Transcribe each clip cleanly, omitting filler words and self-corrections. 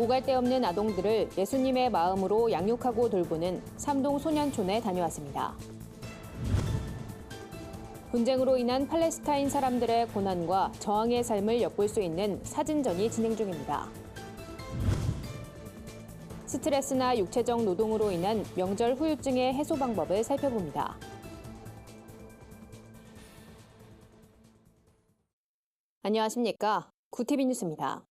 오갈 데 없는 아동들을 예수님의 마음으로 양육하고 돌보는 삼동 소년촌에 다녀왔습니다. 분쟁으로 인한 팔레스타인 사람들의 고난과 저항의 삶을 엿볼 수 있는 사진전이 진행 중입니다. 스트레스나 육체적 노동으로 인한 명절 후유증의 해소 방법을 살펴봅니다. 안녕하십니까? 구티비 뉴스입니다.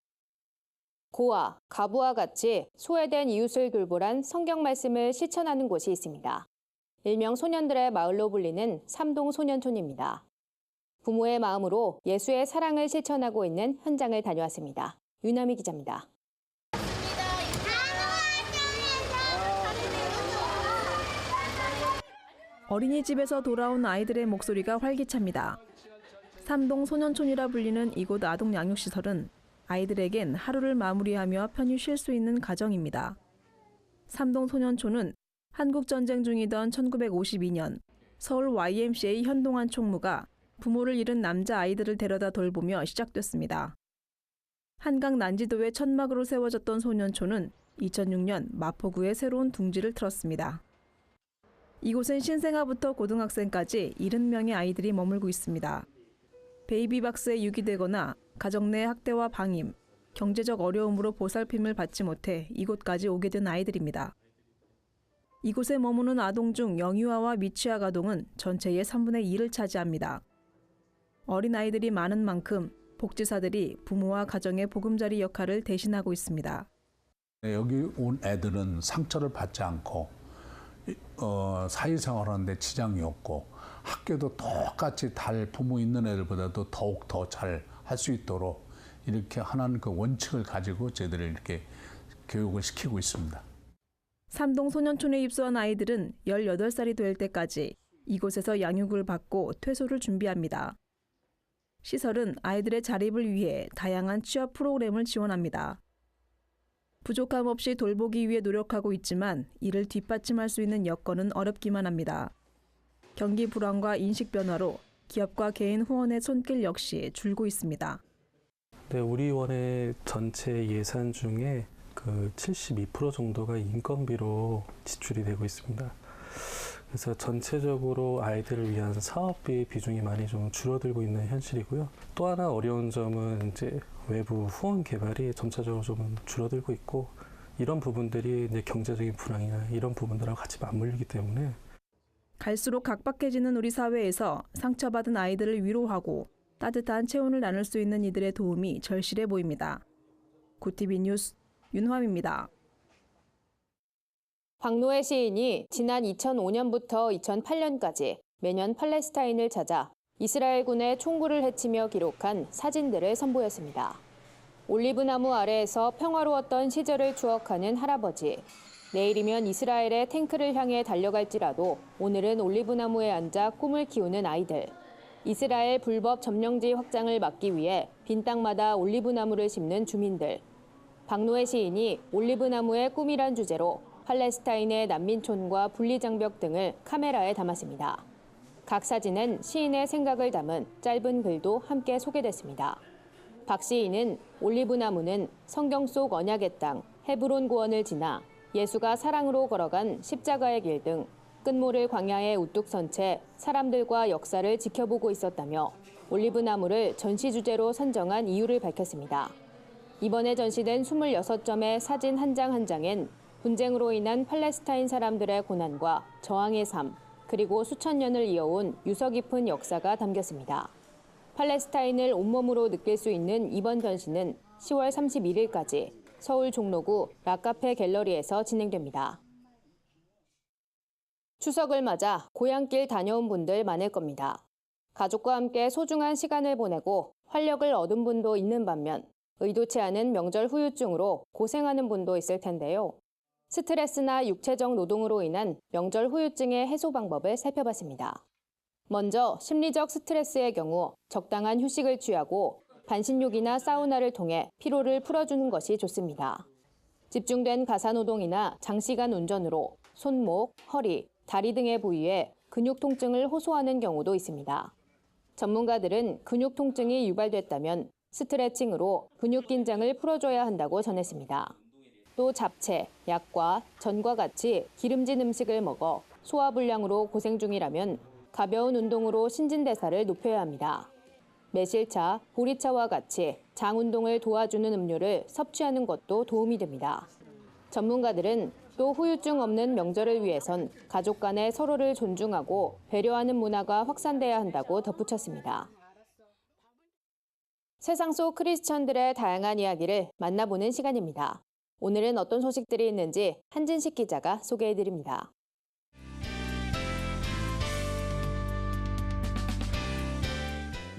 고아, 가부와 같이 소외된 이웃을 돌보란 성경 말씀을 실천하는 곳이 있습니다. 일명 소년들의 마을로 불리는 삼동 소년촌입니다. 부모의 마음으로 예수의 사랑을 실천하고 있는 현장을 다녀왔습니다. 유남희 기자입니다. 어린이집에서 돌아온 아이들의 목소리가 활기찹니다. 삼동 소년촌이라 불리는 이곳 아동 양육시설은 아이들에겐 하루를 마무리하며 편히 쉴 수 있는 가정입니다. 삼동 소년촌은 한국전쟁 중이던 1952년 서울 YMCA 현동환 총무가 부모를 잃은 남자 아이들을 데려다 돌보며 시작됐습니다. 한강 난지도에 천막으로 세워졌던 소년촌은 2006년 마포구에 새로운 둥지를 틀었습니다. 이곳엔 신생아부터 고등학생까지 70명의 아이들이 머물고 있습니다. 베이비박스에 유기되거나 가정 내 학대와 방임, 경제적 어려움으로 보살핌을 받지 못해 이곳까지 오게 된 아이들입니다. 이곳에 머무는 아동 중 영유아와 미취학 아동은 전체의 3분의 2를 차지합니다. 어린 아이들이 많은 만큼 복지사들이 부모와 가정의 보금자리 역할을 대신하고 있습니다. 여기 온 애들은 상처를 받지 않고 사회생활하는데 지장이 없고 학교도 똑같이 달 부모 있는 애들보다도 더욱 더 잘 할 수 있도록 이렇게 하나는 그 원칙을 가지고 저희들을 이렇게 교육을 시키고 있습니다. 삼동 소년촌에 입소한 아이들은 18살이 될 때까지 이곳에서 양육을 받고 퇴소를 준비합니다. 시설은 아이들의 자립을 위해 다양한 취업 프로그램을 지원합니다. 부족함 없이 돌보기 위해 노력하고 있지만 이를 뒷받침할 수 있는 여건은 어렵기만 합니다. 경기 불황과 인식 변화로 기업과 개인 후원의 손길 역시 줄고 있습니다. 네, 우리 원의 전체 예산 중에 그 72% 정도가 인건비로 지출이 되고 있습니다. 그래서 전체적으로 아이들을 위한 사업비 비중이 많이 좀 줄어들고 있는 현실이고요. 또 하나 어려운 점은 이제 외부 후원 개발이 점차적으로 좀 줄어들고 있고 이런 부분들이 이제 경제적인 불황이나 이런 부분들하고 같이 맞물리기 때문에 갈수록 각박해지는 우리 사회에서 상처받은 아이들을 위로하고 따뜻한 체온을 나눌 수 있는 이들의 도움이 절실해 보입니다. 구티비 뉴스 윤화입니다. 박노해 시인이 지난 2005년부터 2008년까지 매년 팔레스타인을 찾아 이스라엘군의 총구를 해치며 기록한 사진들을 선보였습니다. 올리브나무 아래에서 평화로웠던 시절을 추억하는 할아버지. 내일이면 이스라엘의 탱크를 향해 달려갈지라도 오늘은 올리브나무에 앉아 꿈을 키우는 아이들. 이스라엘 불법 점령지 확장을 막기 위해 빈 땅마다 올리브나무를 심는 주민들. 박노해 시인이 올리브나무의 꿈이란 주제로 팔레스타인의 난민촌과 분리장벽 등을 카메라에 담았습니다. 각 사진은 시인의 생각을 담은 짧은 글도 함께 소개됐습니다. 박 시인은 올리브나무는 성경 속 언약의 땅 헤브론 고원을 지나 예수가 사랑으로 걸어간 십자가의 길 등 끝모를 광야에 우뚝 선 채 사람들과 역사를 지켜보고 있었다며 올리브나무를 전시 주제로 선정한 이유를 밝혔습니다. 이번에 전시된 26점의 사진 한 장 한 장엔 분쟁으로 인한 팔레스타인 사람들의 고난과 저항의 삶, 그리고 수천 년을 이어온 유서 깊은 역사가 담겼습니다. 팔레스타인을 온몸으로 느낄 수 있는 이번 전시는 10월 31일까지 서울 종로구 라카페 갤러리에서 진행됩니다. 추석을 맞아 고향길 다녀온 분들 많을 겁니다. 가족과 함께 소중한 시간을 보내고 활력을 얻은 분도 있는 반면 의도치 않은 명절 후유증으로 고생하는 분도 있을 텐데요. 스트레스나 육체적 노동으로 인한 명절 후유증의 해소 방법을 살펴봤습니다. 먼저 심리적 스트레스의 경우 적당한 휴식을 취하고 반신욕이나 사우나를 통해 피로를 풀어주는 것이 좋습니다. 집중된 가사노동이나 장시간 운전으로 손목, 허리, 다리 등의 부위에 근육 통증을 호소하는 경우도 있습니다. 전문가들은 근육 통증이 유발됐다면 스트레칭으로 근육 긴장을 풀어줘야 한다고 전했습니다. 또 잡채, 약과 전과 같이 기름진 음식을 먹어 소화불량으로 고생 중이라면 가벼운 운동으로 신진대사를 높여야 합니다. 매실차, 보리차와 같이 장 운동을 도와주는 음료를 섭취하는 것도 도움이 됩니다. 전문가들은 또 후유증 없는 명절을 위해선 가족 간에 서로를 존중하고 배려하는 문화가 확산돼야 한다고 덧붙였습니다. 세상 속 크리스천들의 다양한 이야기를 만나보는 시간입니다. 오늘은 어떤 소식들이 있는지 한진식 기자가 소개해드립니다.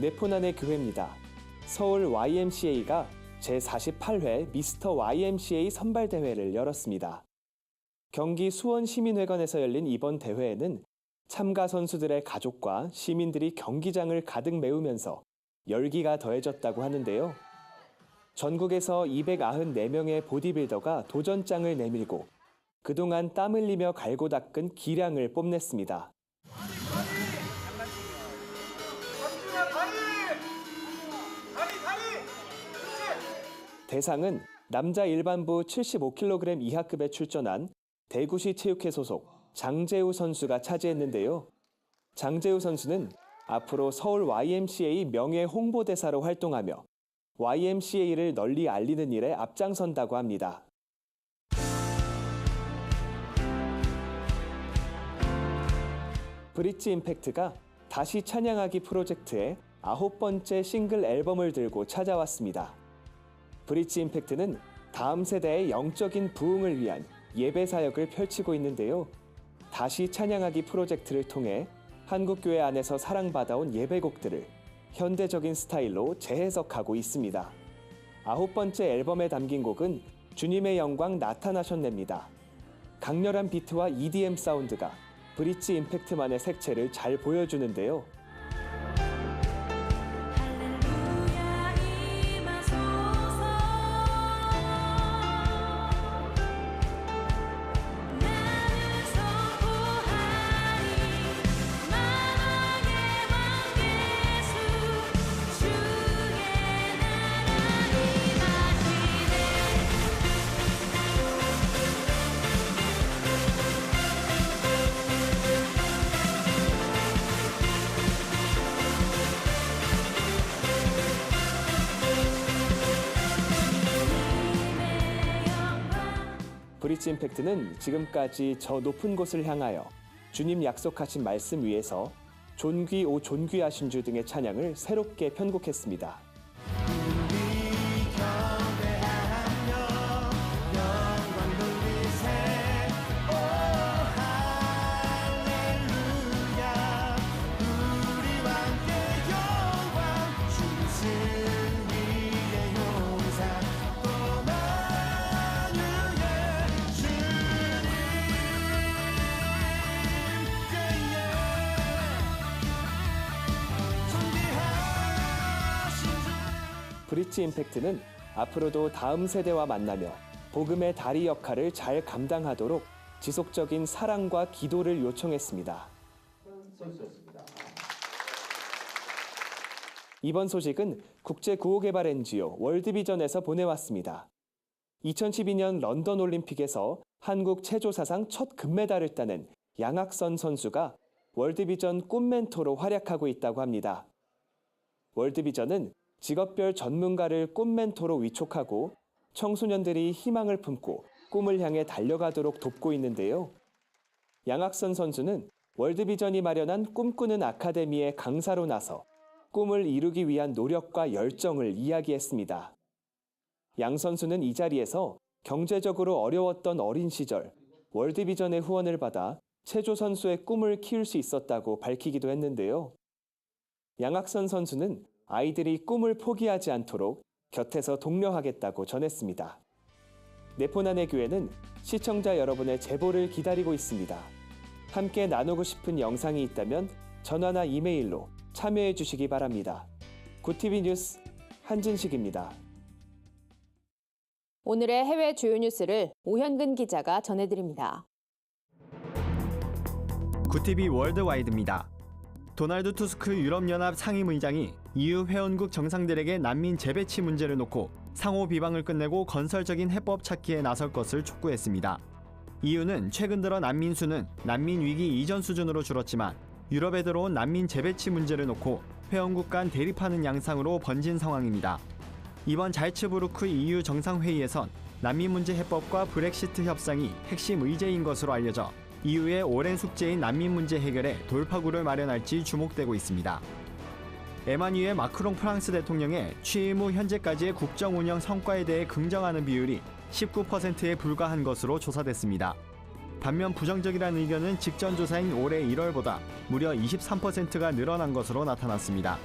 네포난의 교회입니다. 서울 YMCA가 제48회 미스터 YMCA 선발대회를 열었습니다. 경기 수원시민회관에서 열린 이번 대회에는 참가 선수들의 가족과 시민들이 경기장을 가득 메우면서 열기가 더해졌다고 하는데요. 전국에서 294명의 보디빌더가 도전장을 내밀고 그동안 땀 흘리며 갈고 닦은 기량을 뽐냈습니다. 대상은 남자 일반부 75kg 이하급에 출전한 대구시 체육회 소속 장재우 선수가 차지했는데요. 장재우 선수는 앞으로 서울 YMCA 명예 홍보대사로 활동하며 YMCA를 널리 알리는 일에 앞장선다고 합니다. 브릿지 임팩트가 다시 찬양하기 프로젝트의 9번째 싱글 앨범을 들고 찾아왔습니다. 브릿지 임팩트는 다음 세대의 영적인 부흥을 위한 예배 사역을 펼치고 있는데요. 다시 찬양하기 프로젝트를 통해 한국교회 안에서 사랑받아온 예배곡들을 현대적인 스타일로 재해석하고 있습니다. 9번째 앨범에 담긴 곡은 주님의 영광 나타나셨네입니다. 강렬한 비트와 EDM 사운드가 브릿지 임팩트만의 색채를 잘 보여주는데요. 브릿지 임팩트는 지금까지 저 높은 곳을 향하여 주님 약속하신 말씀 위에서 존귀 오 존귀하신 주 등의 찬양을 새롭게 편곡했습니다. 브릿지 임팩트는 앞으로도 다음 세대와 만나며 복음의 다리 역할을 잘 감당하도록 지속적인 사랑과 기도를 요청했습니다. 이번 소식은 국제구호개발 NGO 월드비전에서 보내왔습니다. 2012년 런던 올림픽에서 한국 체조 사상 첫 금메달을 따낸 양학선 선수가 월드비전 꿈 멘토로 활약하고 있다고 합니다. 월드비전은 직업별 전문가를 꿈 멘토로 위촉하고 청소년들이 희망을 품고 꿈을 향해 달려가도록 돕고 있는데요. 양학선 선수는 월드비전이 마련한 꿈꾸는 아카데미의 강사로 나서 꿈을 이루기 위한 노력과 열정을 이야기했습니다. 양 선수는 이 자리에서 경제적으로 어려웠던 어린 시절 월드비전의 후원을 받아 체조 선수의 꿈을 키울 수 있었다고 밝히기도 했는데요. 양학선 선수는 아이들이 꿈을 포기하지 않도록 곁에서 독려하겠다고 전했습니다. 네포난의 교회는 시청자 여러분의 제보를 기다리고 있습니다. 함께 나누고 싶은 영상이 있다면 전화나 이메일로 참여해 주시기 바랍니다. 굿TV 뉴스 한진식입니다. 오늘의 해외 주요 뉴스를 오현근 기자가 전해드립니다. 굿TV 월드와이드입니다. 도널드 투스크 유럽연합 상임의장이 EU 회원국 정상들에게 난민 재배치 문제를 놓고 상호 비방을 끝내고 건설적인 해법 찾기에 나설 것을 촉구했습니다. 이유는 최근 들어 난민 수는 난민 위기 이전 수준으로 줄었지만 유럽에 들어온 난민 재배치 문제를 놓고 회원국 간 대립하는 양상으로 번진 상황입니다. 이번 잘츠부르크 EU 정상회의에선 난민 문제 해법과 브렉시트 협상이 핵심 의제인 것으로 알려져 EU의 오랜 숙제인 난민 문제 해결에 돌파구를 마련할지 주목되고 있습니다. 에마뉘엘 마크롱 프랑스 대통령의 취임 후 현재까지의 국정 운영 성과에 대해 긍정하는 비율이 19%에 불과한 것으로 조사됐습니다. 반면 부정적이라는 의견은 직전 조사인 올해 1월보다 무려 23%가 늘어난 것으로 나타났습니다.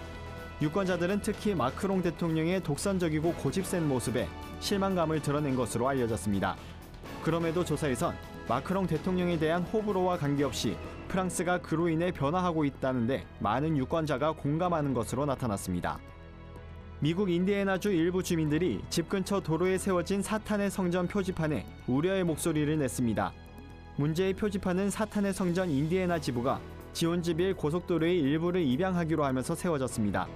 유권자들은 특히 마크롱 대통령의 독선적이고 고집센 모습에 실망감을 드러낸 것으로 알려졌습니다. 그럼에도 조사에선 마크롱 대통령에 대한 호불호와 관계없이 프랑스가 그로 인해 변화하고 있다는데 많은 유권자가 공감하는 것으로 나타났습니다. 미국 인디애나주 일부 주민들이 집 근처 도로에 세워진 사탄의 성전 표지판에 우려의 목소리를 냈습니다. 문제의 표지판은 사탄의 성전 인디애나 지부가 지원지빌 고속도로의 일부를 입양하기로 하면서 세워졌습니다.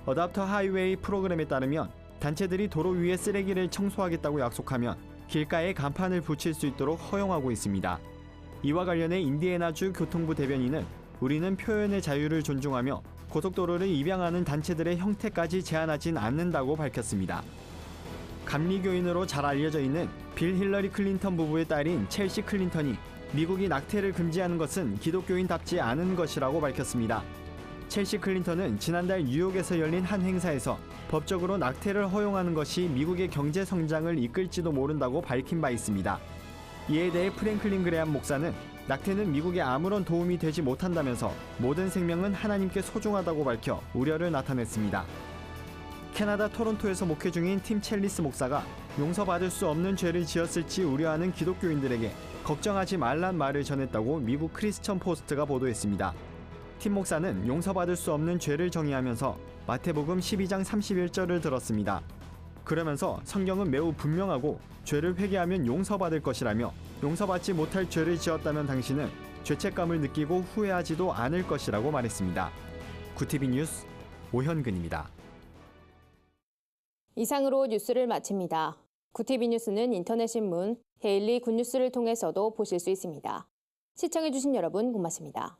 어답터 하이웨이 프로그램에 따르면 단체들이 도로 위에 쓰레기를 청소하겠다고 약속하면 길가에 간판을 붙일 수 있도록 허용하고 있습니다. 이와 관련해 인디애나주 교통부 대변인은 우리는 표현의 자유를 존중하며 고속도로를 입양하는 단체들의 형태까지 제한하진 않는다고 밝혔습니다. 감리교인으로 잘 알려져 있는 빌 힐러리 클린턴 부부의 딸인 첼시 클린턴이 미국이 낙태를 금지하는 것은 기독교인답지 않은 것이라고 밝혔습니다. 첼시 클린턴은 지난달 뉴욕에서 열린 한 행사에서 법적으로 낙태를 허용하는 것이 미국의 경제 성장을 이끌지도 모른다고 밝힌 바 있습니다. 이에 대해 프랭클린 그레함 목사는 낙태는 미국에 아무런 도움이 되지 못한다면서 모든 생명은 하나님께 소중하다고 밝혀 우려를 나타냈습니다. 캐나다 토론토에서 목회 중인 팀 첼리스 목사가 용서받을 수 없는 죄를 지었을지 우려하는 기독교인들에게 걱정하지 말란 말을 전했다고 미국 크리스천 포스트가 보도했습니다. 팀 목사는 용서받을 수 없는 죄를 정의하면서 마태복음 12장 31절을 들었습니다. 그러면서 성경은 매우 분명하고 죄를 회개하면 용서받을 것이라며 용서받지 못할 죄를 지었다면 당신은 죄책감을 느끼고 후회하지도 않을 것이라고 말했습니다. 구티비 뉴스 오현근입니다. 이상으로 뉴스를 마칩니다. 구티비 뉴스는 인터넷 신문 데일리 굿뉴스를 통해서도 보실 수 있습니다. 시청해주신 여러분 고맙습니다.